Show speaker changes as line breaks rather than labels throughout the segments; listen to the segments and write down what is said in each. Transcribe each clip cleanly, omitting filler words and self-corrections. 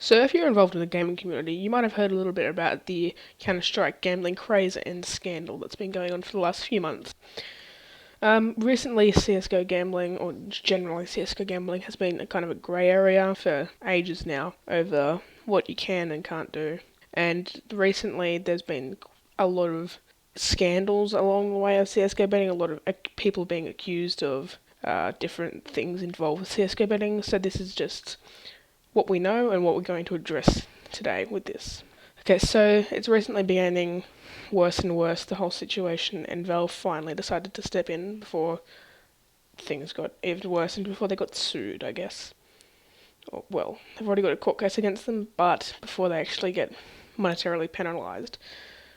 So if you're involved in the gaming community, you might have heard a little bit about the Counter-Strike gambling craze and scandal that's been going on for the last few months. Recently, CSGO gambling, or generally CSGO gambling, has been a kind of a grey area for ages now over what you can and can't do. And recently, there's been a lot of scandals along the way of CSGO betting, a lot of people being accused of different things involved with CSGO betting. So this is just what we know and what we're going to address today with this. Okay, so it's recently beginning worse and worse, the whole situation, and Valve finally decided to step in before things got even worse and before they got sued, I guess. Well, they've already got a court case against them, but before they actually get monetarily penalised.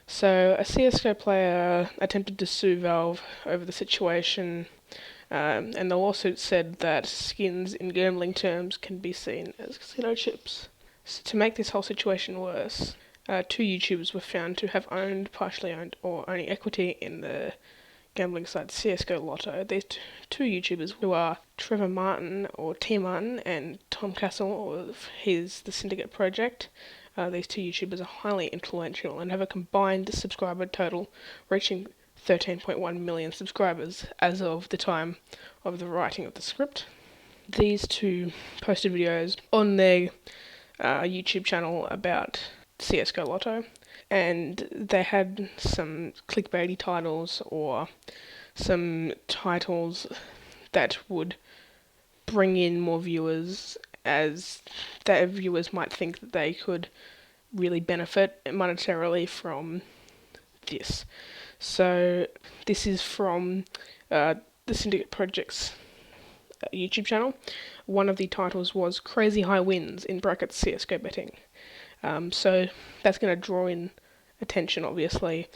So, a CSGO player attempted to sue Valve over the situation, and the lawsuit said that skins in gambling terms can be seen as casino chips. So to make this whole situation worse, two YouTubers were found to have partially owned, or owning equity in the gambling site CSGO Lotto. These two YouTubers who are Trevor Martin, or T Martin, and Tom Castle, of The Syndicate Project. These two YouTubers are highly influential and have a combined subscriber total reaching 13.1 million subscribers as of the time of the writing of the script. These two posted videos on their YouTube channel about CSGO Lotto, and they had some clickbaity titles or some titles that would bring in more viewers, as that viewers might think that they could really benefit monetarily from this. So this is from the Syndicate Project's YouTube channel. One of the titles was Crazy High Wins, in brackets CSGO betting. So that's going to draw in attention, obviously.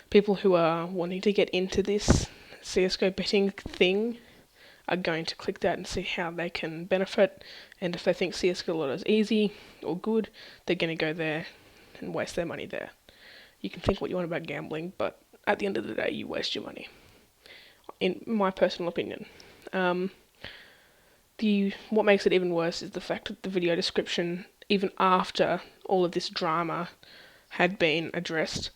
People who are wanting to get into this CSGO betting thing are going to click that and see how they can benefit, and if they think CSGO Lotto is easy or good, they're going to go there and waste their money there. You can think what you want about gambling, but at the end of the day, you waste your money, in my personal opinion. What makes it even worse is the fact that the video description, even after all of this drama had been addressed,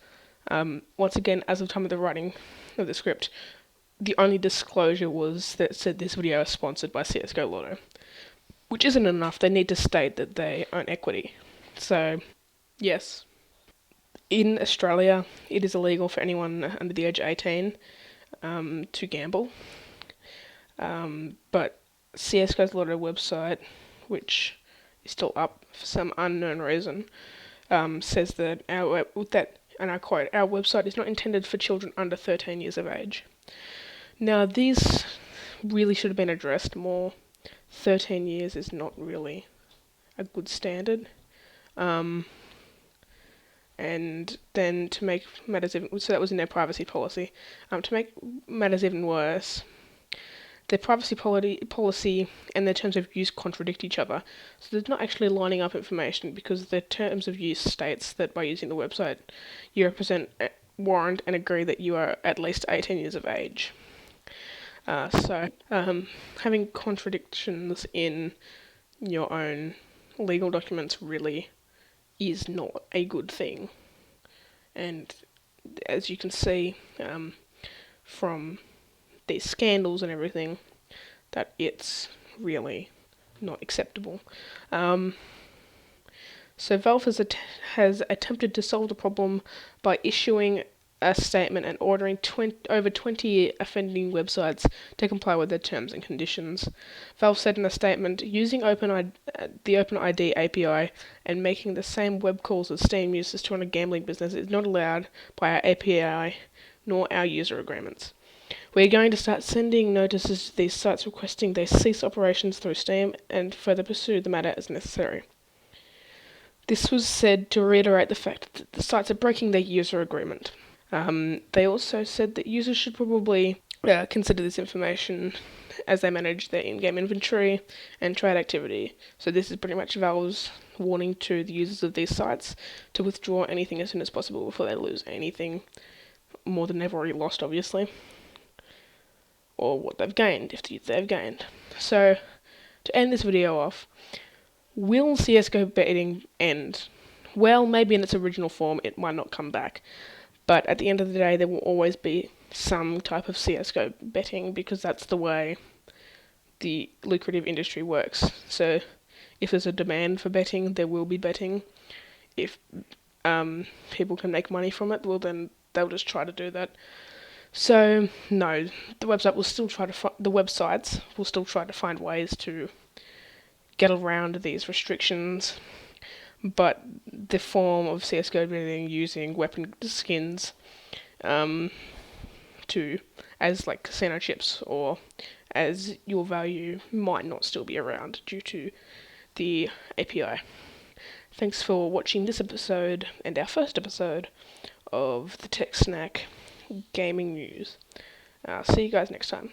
once again, as of the time of the writing of the script, the only disclosure was that it said this video is sponsored by CSGO Lotto, which isn't enough. They need to state that they own equity. So, yes. In Australia, it is illegal for anyone under the age of 18 to gamble. But CSGO's Lotto website, which is still up for some unknown reason, says that and I quote, "Our website is not intended for children under 13 years of age." Now, these really should have been addressed more. 13 years is not really a good standard. And then to make matters even, so that was in their privacy policy. To make matters even worse, their privacy policy and their terms of use contradict each other. So they're not actually lining up information, because their terms of use states that by using the website, you represent, warrant, and agree that you are at least 18 years of age. So having contradictions in your own legal documents really is not a good thing. And as you can see from these scandals and everything, that it's really not acceptable. So Valve has attempted to solve the problem by issuing a statement and ordering over 20 offending websites to comply with their terms and conditions. Valve said in a statement, using the OpenID API and making the same web calls as Steam uses to run a gambling business is not allowed by our API nor our user agreements. We're going to start sending notices to these sites requesting they cease operations through Steam and further pursue the matter as necessary. This was said to reiterate the fact that the sites are breaking their user agreement. They also said that users should probably consider this information as they manage their in-game inventory and trade activity. So this is pretty much Valve's warning to the users of these sites to withdraw anything as soon as possible before they lose anything more than they've already lost, obviously, or what they've gained, if they've gained. So, to end this video off, Will CSGO betting end? Well, maybe in its original form it might not come back, but at the end of the day there will always be some type of CSGO betting because that's the way the lucrative industry works. So if there's a demand for betting, there will be betting. If people can make money from it, well then they'll just try to do that. So no, the websites will still try to find ways to get around these restrictions, but the form of CS:GO betting using weapon skins um, to as like casino chips or as your value might not still be around due to the API. Thanks for watching this episode and our first episode of the Tech Snack Gaming News. See you guys next time.